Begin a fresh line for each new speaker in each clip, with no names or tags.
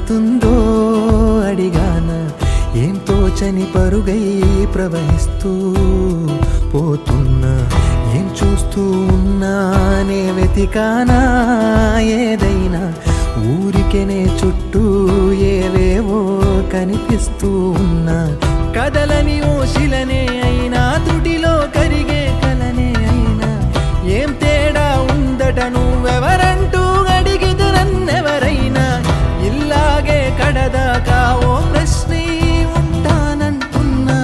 ఏమవుతుందో అడిగాన, ఏం తోచని పరుగై ప్రవహిస్తూ పోతున్నా, ఏం చూస్తూ ఉన్నానే వెతికానా ఏదైనా, ఊరికెనే చుట్టూ ఏవేవో కనిపిస్తూ ఉన్నా, కదలని ఓశిలనే అయినా త్రుటిలో కరిగే కలనే అయినా, ఏం తేడా ఉందట నువ్వెవరంటూ అడిగిదు నన్నెవరైనా, ఇల్లాగే కడదాకా ఓ ప్రశ్నే ఉంటానంటున్నా,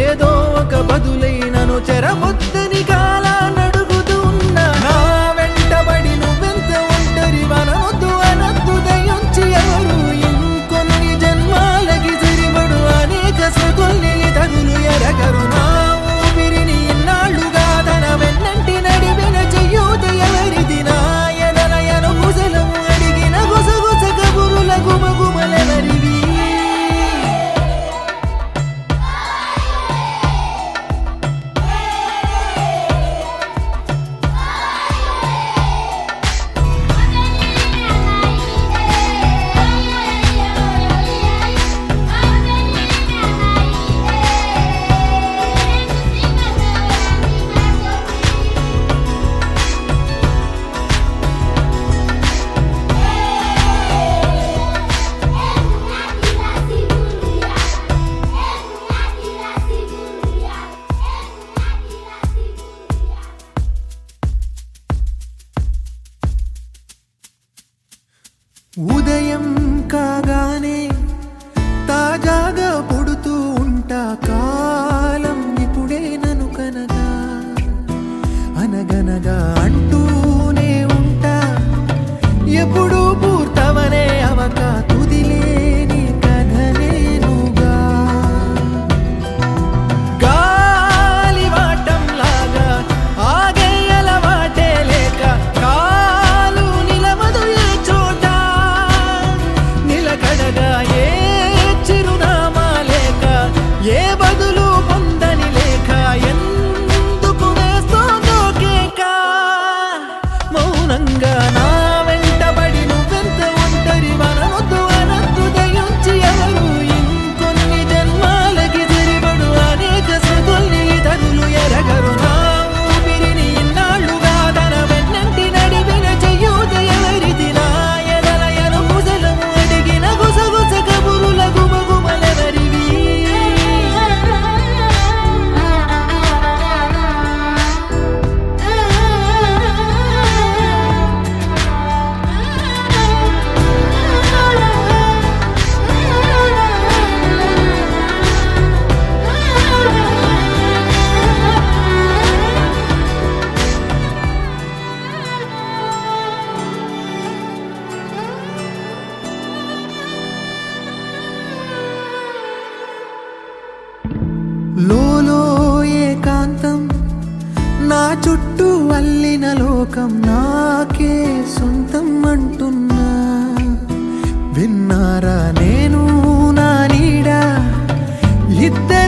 ఏదో ఒక బదులైనను చెరబొద్దని కాలానడుగుతూ ఉన్నా, నా వెంటబడి నువ్వెంత ఒంటరి వనవద్దు అనద్దు దయించి ఎవరు, ఇంకొన్ని జన్మాలకి సరిపడు అనేక సృతుల్ని తగులు ఎరగరు, నా ఊపిరిని ఇన్నాళ్ళుగా తన వెన్నంటి నడిపిన చెయ్యూత ఎవరిది, నా ఎదలయను గుసలము అడిగిన గుసగుస కబురుల గుమగుమలెవరివి. ఉదయం కాగానే తాజాగా పుడుతూ ఉంటా, కాలం ఇప్పుడే నన్ను కనగా అనగనగా అంటూనే ఉంటా, ఎప్పుడూ పూర్తవనే అవక తుదిలేని కథనేనుగా, గాలి వాటంలాగా ఆగేయల వాటే లేక, కాలు నిలవదు ఏ చోట నిలకడగా, ఏ చిరునామా లేక, ఏ బదులు పొందని లేక, ఎందుకు వేస్తోందో కేక, మౌనంగా నా వెంటబడి నువ్వెంత ఒంటరి వనవద్దు అనద్దు దయించి ఎవరు, ఇంకొన్ని జన్మాలకి సరిపడు అనేక సృతుల్ని తగులు ఎరగరు, నా ఊపిరిని ఇన్నాళ్ళుగా తన వెన్నంటి నడిపిన చెయ్యూత ఎవరిది, నా ఎదలయను గుసలము అడిగిన గుసగుస కబురుల గుమగుమలెవరివి. లోలో ఏకాంతం, నా చుట్టూ అల్లిన లోకం నాకే సొంతం అంటున్నా, విన్నారా నేను నా నీడ ఇద్దరు